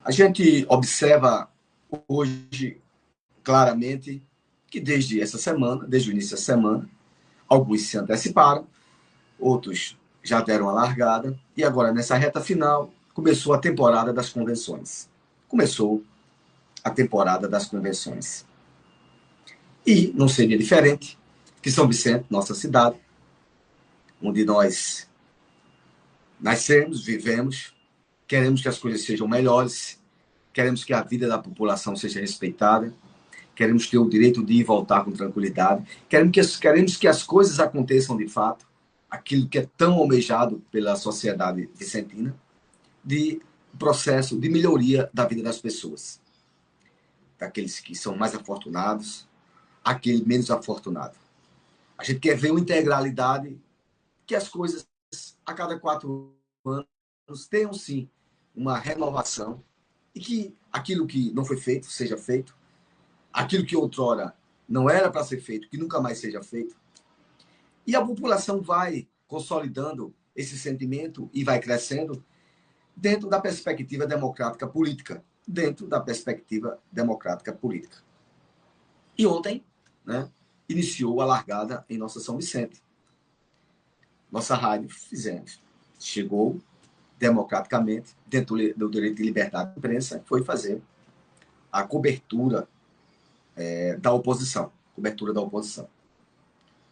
A gente observa hoje claramente que desde essa semana, desde o início da semana, alguns se anteciparam, outros já deram a largada, e agora nessa reta final começou a temporada das convenções. Começou a temporada das convenções. E não seria diferente que São Vicente, nossa cidade, onde nós nascemos, vivemos, queremos que as coisas sejam melhores, queremos que a vida da população seja respeitada, queremos ter o direito de ir e voltar com tranquilidade, queremos que as coisas aconteçam de fato, aquilo que é tão almejado pela sociedade vicentina, de processo de melhoria da vida das pessoas, daqueles que são mais afortunados, aquele menos afortunado. A gente quer ver uma integralidade, que as coisas, a cada 4 anos, tenham sim uma renovação e que aquilo que não foi feito seja feito, aquilo que outrora não era para ser feito, que nunca mais seja feito. E a população vai consolidando esse sentimento e vai crescendo dentro da perspectiva democrática política. Dentro da perspectiva democrática política. E ontem, né, iniciou a largada em nossa São Vicente. Nossa rádio fizemos. Chegou democraticamente, dentro do direito de liberdade de imprensa, foi fazer a cobertura da oposição. Cobertura da oposição.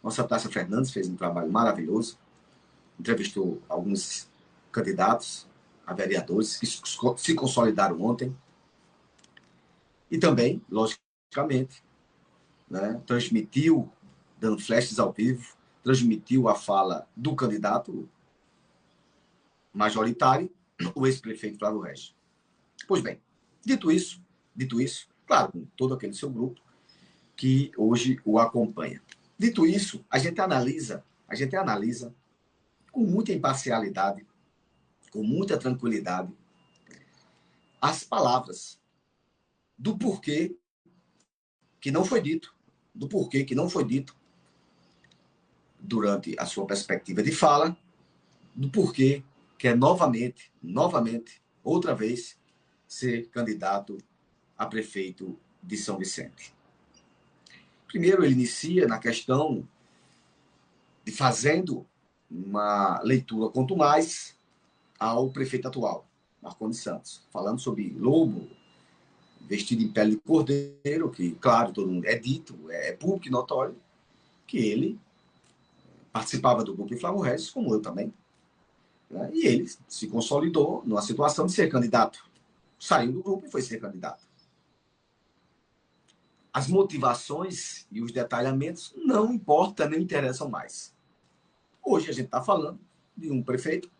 Nossa Tássia Fernandes fez um trabalho maravilhoso, entrevistou alguns candidatos a vereadores que se consolidaram ontem. E também, logicamente, né, transmitiu, dando flashes ao vivo, transmitiu a fala do candidato majoritário, o ex-prefeito Flávio Regis. Pois bem, dito isso, claro, com todo aquele seu grupo que hoje o acompanha. Dito isso, a gente analisa com muita imparcialidade, com muita tranquilidade, as palavras do porquê que não foi dito, do porquê que não foi dito durante a sua perspectiva de fala, do porquê quer novamente, outra vez, ser candidato a prefeito de São Vicente. Primeiro, ele inicia na questão de fazendo uma leitura quanto mais ao prefeito atual, Marcondes Santos, falando sobre lobo vestido em pele de cordeiro, que, claro, todo mundo é dito, é público e notório, que ele participava do grupo de Flávio Regis, como eu também, né? E ele se consolidou numa situação de ser candidato. Saiu do grupo e foi ser candidato. As motivações e os detalhamentos não importam nem interessam mais. Hoje a gente está falando de um prefeito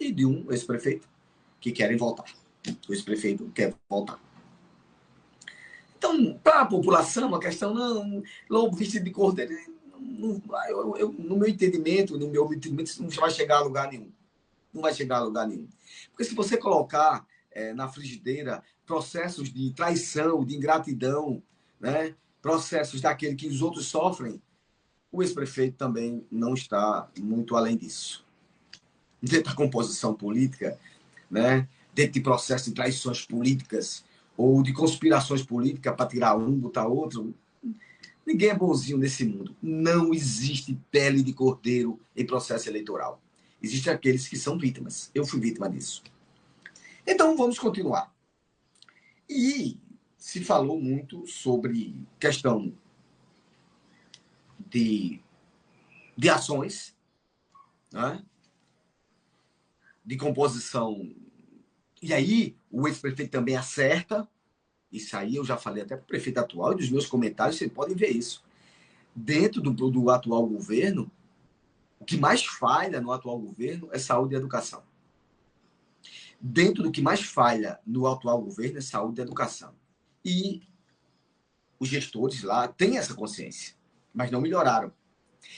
e de um ex-prefeito que querem voltar. O ex-prefeito quer voltar. Então, para a população, a questão não, lobo vestido de cordeiro, no meu entendimento, isso não vai chegar a lugar nenhum. Não vai chegar a lugar nenhum. Porque se você colocar na frigideira processos de traição, de ingratidão, né, processos daquele que os outros sofrem, o ex-prefeito também não está muito além disso. Dentro da composição política, né, dentro de processos de traições políticas ou de conspirações políticas para tirar um, botar outro, ninguém é bonzinho nesse mundo. Não existe pele de cordeiro em processo eleitoral. Existem aqueles que são vítimas. Eu fui vítima disso. Então, vamos continuar. E se falou muito sobre questão de ações, né? De composição. E aí, o ex-prefeito também acerta. Isso aí eu já falei até para o prefeito atual e dos meus comentários, vocês podem ver isso. Dentro do atual governo, o que mais falha no atual governo é saúde e educação. Dentro do que mais falha no atual governo é saúde e educação. E os gestores lá têm essa consciência, mas não melhoraram.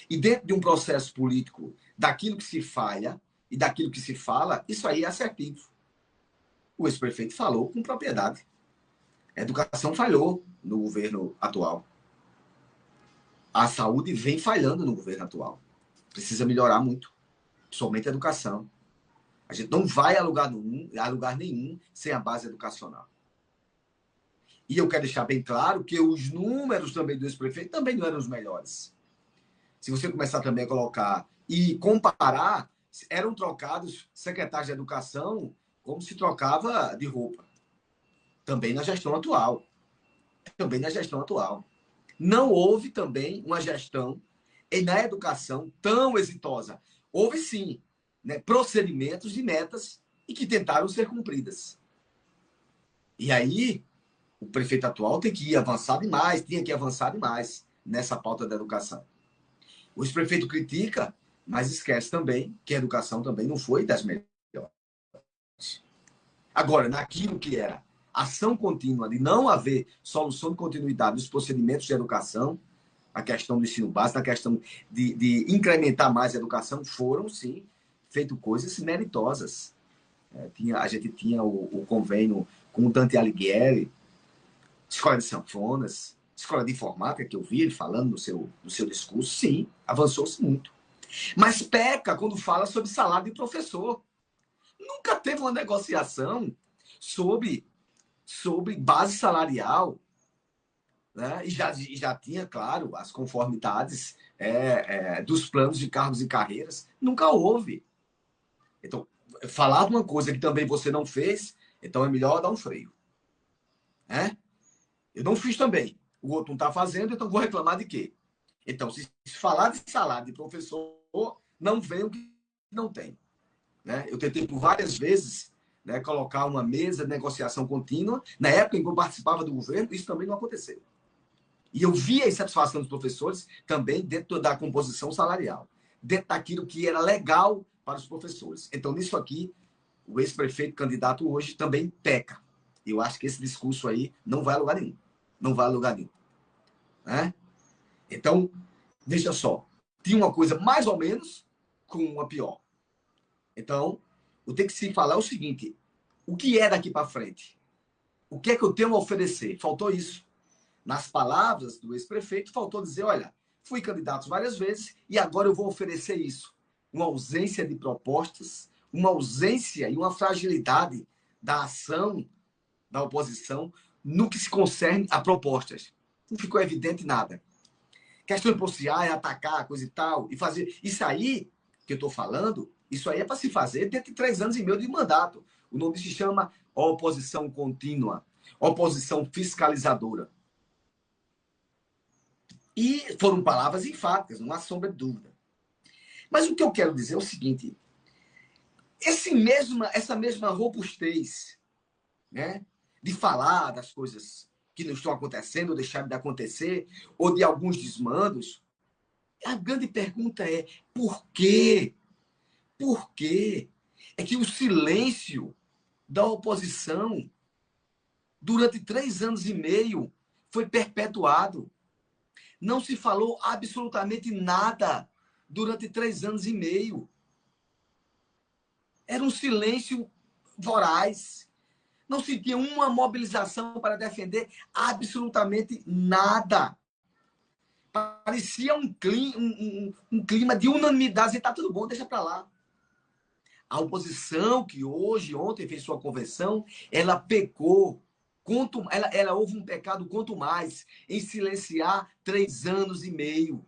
E dentro de um processo político, daquilo que se falha e daquilo que se fala, isso aí é assertivo. O ex-prefeito falou com propriedade. A educação falhou no governo atual. A saúde vem falhando no governo atual. Precisa melhorar muito, somente a educação. A gente não vai a lugar nenhum sem a base educacional. E eu quero deixar bem claro que os números também do ex-prefeito também não eram os melhores. Se você começar também a colocar e comparar, eram trocados secretários de educação como se trocava de roupa. Também na gestão atual. Também na gestão atual. Não houve também uma gestão na educação tão exitosa. Houve sim, né, procedimentos e metas e que tentaram ser cumpridas. E aí, o prefeito atual tem que ir avançar demais, tinha que avançar demais nessa pauta da educação. O ex-prefeito critica, mas esquece também que a educação também não foi das melhores. Agora, naquilo que era ação contínua, de não haver solução de continuidade dos procedimentos de educação, a questão do ensino básico, a questão de incrementar mais a educação, foram, sim, feito coisas meritosas. A gente tinha o convênio com o Dante Alighieri, escola de sanfonas, escola de informática, que eu vi ele falando no seu discurso, sim, avançou-se muito. Mas peca quando fala sobre salário de professor. Nunca teve uma negociação sobre base salarial, né? E já tinha, claro, as conformidades dos planos de cargos e carreiras. Nunca houve. Então, falar de uma coisa que também você não fez, então é melhor dar um freio. Né? Eu não fiz também. O outro não está fazendo, então vou reclamar de quê? Então, se falar de salário de professor, não vem o que não tem. Né? Eu tentei por várias vezes, né, colocar uma mesa de negociação contínua. Na época em que eu participava do governo, isso também não aconteceu. E eu via a insatisfação dos professores também dentro da composição salarial, dentro daquilo que era legal para os professores. Então, nisso aqui, o ex-prefeito candidato hoje também peca. Eu acho que esse discurso aí não vai a lugar nenhum. Não vai a lugar nenhum. Né? Então, veja só. Tinha uma coisa mais ou menos com uma pior. Então, o que tem que se falar é o seguinte: o que é daqui para frente? O que é que eu tenho a oferecer? Faltou isso. Nas palavras do ex-prefeito, faltou dizer: olha, fui candidato várias vezes e agora eu vou oferecer isso. Uma ausência de propostas, uma ausência e uma fragilidade da ação da oposição no que se concerne a propostas. Não ficou evidente nada. Questão de postar, é atacar, coisa e tal, e fazer. Isso aí que eu estou falando, isso aí é para se fazer dentro de 3 anos e meio de mandato. O nome se chama oposição contínua, oposição fiscalizadora. E foram palavras enfáticas, não há sombra de dúvida. Mas o que eu quero dizer é o seguinte: essa mesma robustez, né, de falar das coisas que não estão acontecendo, ou deixaram de acontecer, ou de alguns desmandos, a grande pergunta é: por quê? Por quê? É que o silêncio da oposição durante 3 anos e meio foi perpetuado. Não se falou absolutamente nada durante 3 anos e meio. Era um silêncio voraz. Não se tinha uma mobilização para defender absolutamente nada. Parecia um clima de unanimidade. E está tudo bom, deixa para lá. A oposição que ontem fez sua convenção, ela pecou. Ela houve um pecado quanto mais em silenciar 3 anos e meio.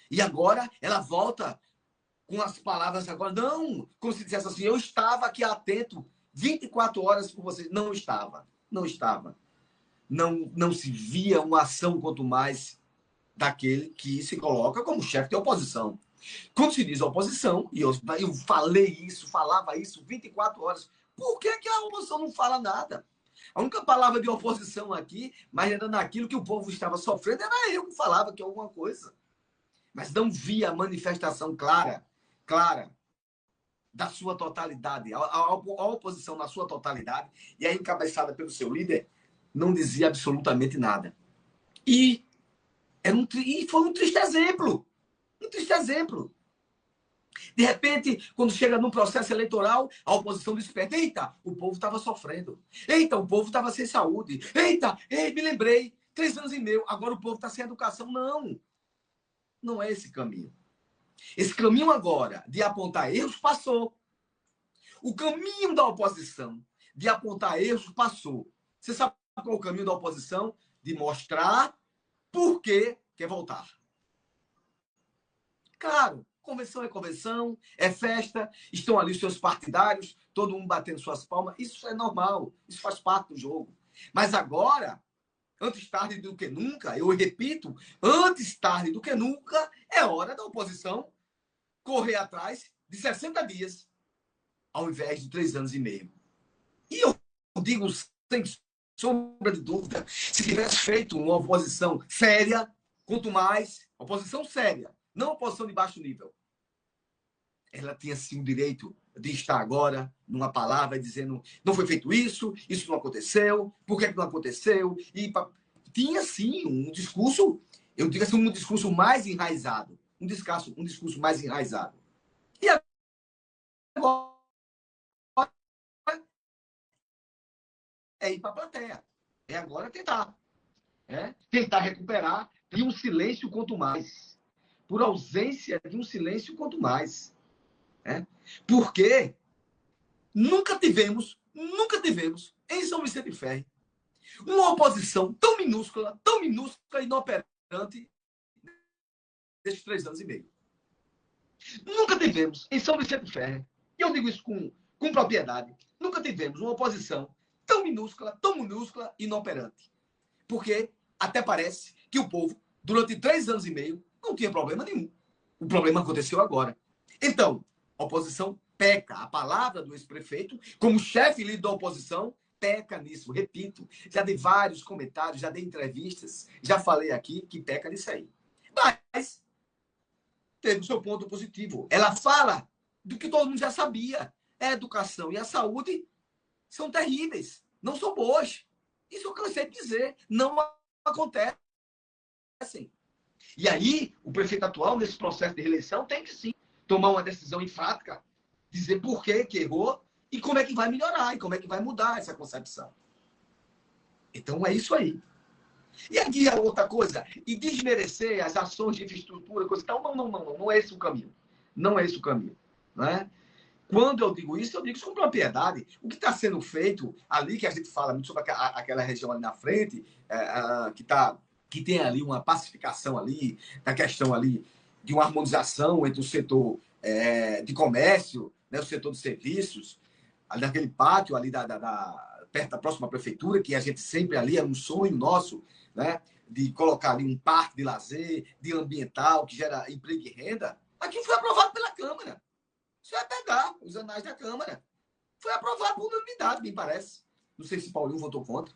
E agora ela volta com as palavras agora. Não, como se dissesse assim: eu estava aqui atento 24 horas com vocês. Não estava. Não estava. Não se via uma ação quanto mais daquele que se coloca como chefe de oposição. Quando se diz oposição, e eu falava isso 24 horas, por que a oposição não fala nada? A única palavra de oposição aqui, mas era naquilo que o povo estava sofrendo, era eu que falava que alguma coisa. Mas não via manifestação clara da sua totalidade. A oposição na sua totalidade, e aí encabeçada pelo seu líder, não dizia absolutamente nada. E foi um triste exemplo. Um triste exemplo. De repente, quando chega num processo eleitoral, a oposição desperta: eita, o povo estava sofrendo. Eita, o povo estava sem saúde. Eita, me lembrei, 3 anos e meio, agora o povo está sem educação. Não, não é esse caminho. Esse caminho agora de apontar erros passou. O caminho da oposição de apontar erros passou. Você sabe qual é o caminho da oposição? De mostrar por que quer voltar. Claro, convenção, é festa, estão ali os seus partidários, todo mundo batendo suas palmas. Isso é normal, isso faz parte do jogo. Mas agora, antes tarde do que nunca, eu repito, antes tarde do que nunca, é hora da oposição correr atrás de 60 dias, ao invés de 3 anos e meio. E eu digo sem sombra de dúvida, se tivesse feito uma oposição séria, quanto mais, oposição séria, não oposição de baixo nível, ela tinha sim o direito de estar agora numa palavra dizendo não foi feito isso, isso não aconteceu, por que não aconteceu? E tinha sim um discurso, eu digo assim, um discurso mais enraizado. Um discurso mais enraizado. E agora é ir para a plateia. É agora tentar. Tentar recuperar de um silêncio quanto mais. Por ausência de um silêncio quanto mais. Porque nunca tivemos, em São Vicente Ferre, uma oposição tão minúscula e inoperante desses 3 anos e meio. Nunca tivemos, em São Vicente Ferre, e eu digo isso com propriedade, nunca tivemos uma oposição tão minúscula e inoperante. Porque até parece que o povo, durante 3 anos e meio, não tinha problema nenhum. O problema aconteceu agora. Então, a oposição peca. A palavra do ex-prefeito, como chefe líder da oposição, peca nisso. Repito, já dei vários comentários, já dei entrevistas, já falei aqui que peca nisso aí. Mas teve o seu ponto positivo. Ela fala do que todo mundo já sabia. A educação e a saúde são terríveis, não são boas. Isso eu cansei de dizer. Não acontecem. E aí, o prefeito atual, nesse processo de reeleição, tem que sim tomar uma decisão enfática, dizer por que errou e como é que vai melhorar, e como é que vai mudar essa concepção. Então, é isso aí. E aqui a outra coisa, e desmerecer as ações de infraestrutura, coisa e tal, não é esse o caminho. Não é esse o caminho. Não é? Quando eu digo isso com propriedade. O que está sendo feito ali, que a gente fala muito sobre aquela região ali na frente, que tem ali uma pacificação ali, da questão ali de uma harmonização entre o setor de comércio, né, o setor de serviços, ali naquele pátio ali perto da próxima prefeitura, que a gente sempre ali, é um sonho nosso, né, de colocar ali um parque de lazer, de ambiental, que gera emprego e renda. Aquilo foi aprovado pela Câmara. Você vai pegar os anais da Câmara. Foi aprovado por unanimidade, me parece. Não sei se Paulinho votou contra.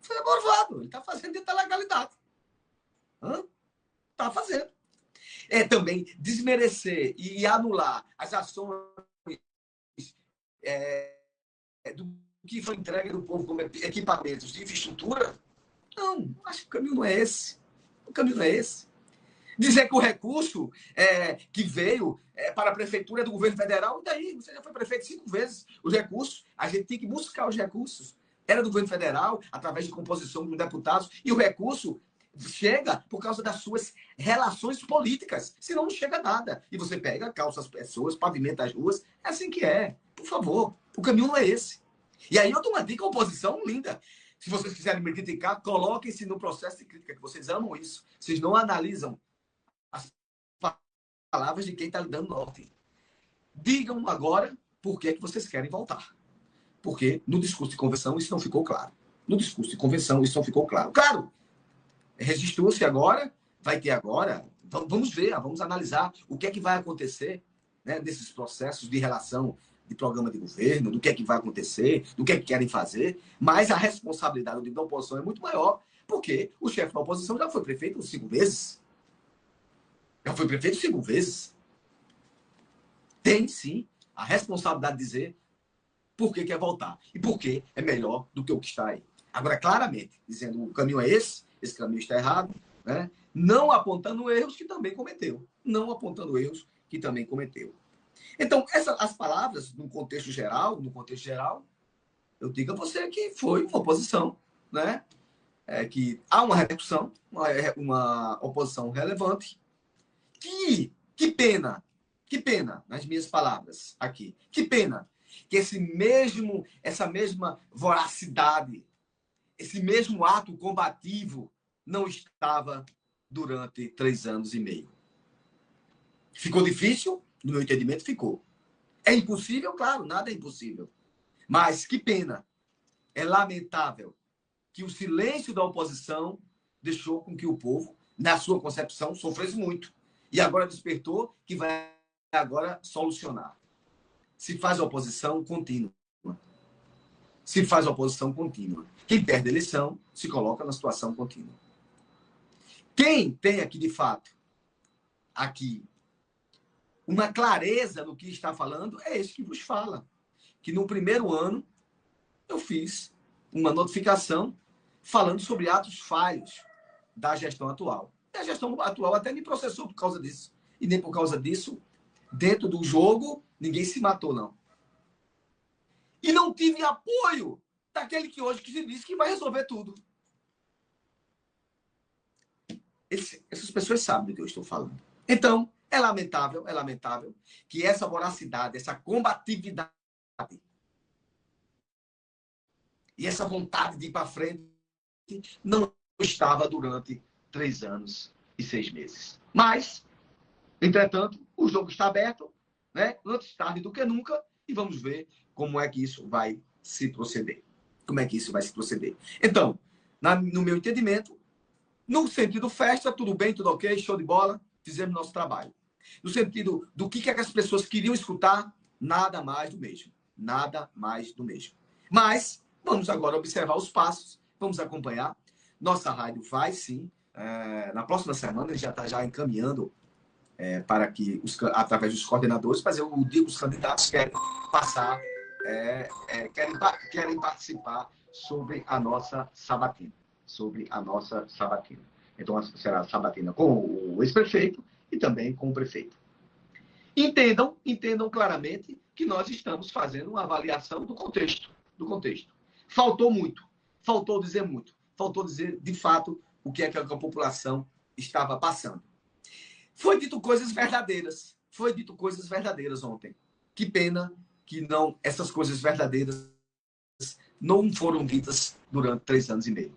Foi aprovado. Ele está fazendo dentro da legalidade. Está fazendo. Também desmerecer e anular as ações do que foi entregue do povo como equipamentos de infraestrutura. Não, acho que o caminho não é esse. O caminho não é esse. Dizer que o recurso que veio para a prefeitura do governo federal, e daí? Você já foi prefeito 5 vezes. Os recursos, a gente tem que buscar os recursos. Era do governo federal, através de composição dos deputados, e o recurso chega por causa das suas relações políticas. Senão não chega nada. E você pega, calça as pessoas, pavimenta as ruas. É assim que é. Por favor, o caminho não é esse. E aí eu dou uma dica à oposição linda. Se vocês quiserem me criticar, coloquem-se no processo de crítica, que vocês amam isso. Vocês não analisam as palavras de quem está lhe dando norte. Digam agora por que vocês querem voltar. Porque no discurso de convenção isso não ficou claro. No discurso de convenção isso não ficou claro. Claro, registrou-se agora, vai ter agora. Vamos ver, vamos analisar o que é que vai acontecer, né, nesses processos de relação de programa de governo, do que é que vai acontecer, do que é que querem fazer. Mas a responsabilidade da oposição é muito maior, porque o chefe da oposição já foi prefeito 5 vezes. Já foi prefeito 5 vezes. Tem, sim, a responsabilidade de dizer por que quer voltar. E por que é melhor do que o que está aí. Agora, claramente, dizendo o caminho é esse caminho está errado, né? Não apontando erros que também cometeu. Não apontando erros que também cometeu. Então, as palavras, no contexto geral, eu digo a você que foi uma oposição, né? Que há uma repercussão, uma oposição relevante. Que pena Que pena, nas minhas palavras aqui. Que pena que essa mesma voracidade, esse mesmo ato combativo não estava durante 3 anos e meio. Ficou difícil? No meu entendimento, ficou. É impossível? Claro, nada é impossível. Mas que pena. É lamentável que o silêncio da oposição deixou com que o povo, na sua concepção, sofresse muito. E agora despertou que vai agora solucionar. Se faz oposição contínua. Se faz oposição contínua. Quem perde a eleição se coloca na situação contínua. Quem tem aqui, de fato, aqui, uma clareza no que está falando, é esse que vos fala. Que no primeiro ano, eu fiz uma notificação falando sobre atos falhos da gestão atual. E a gestão atual até me processou por causa disso. E nem por causa disso, dentro do jogo, ninguém se matou, não. E não tive apoio daquele que hoje que se diz que vai resolver tudo. Essas pessoas sabem do que eu estou falando. Então, é lamentável que essa voracidade, essa combatividade e essa vontade de ir para frente não estava durante 3 anos e 6 meses. Mas, entretanto, o jogo está aberto, né? Antes tarde do que nunca, e vamos ver como é que isso vai se proceder. Como é que isso vai se proceder. Então, no meu entendimento, no sentido festa, tudo bem, tudo ok, show de bola, fizemos nosso trabalho. No sentido do que as pessoas queriam escutar, nada mais do mesmo. Nada mais do mesmo. Mas, vamos agora observar os passos, vamos acompanhar. Nossa rádio vai, sim. Na próxima semana, ele já está já encaminhando para que, através dos coordenadores, mas eu digo os candidatos querem passar, querem participar sobre a nossa sabatina. Então, será a sabatina com o ex-prefeito e também com o prefeito. Entendam claramente que nós estamos fazendo uma avaliação do contexto. Faltou muito, faltou dizer de fato o que é que a população estava passando. Foi dito coisas verdadeiras ontem. Que pena que não essas coisas verdadeiras não foram ditas durante 3 anos e meio.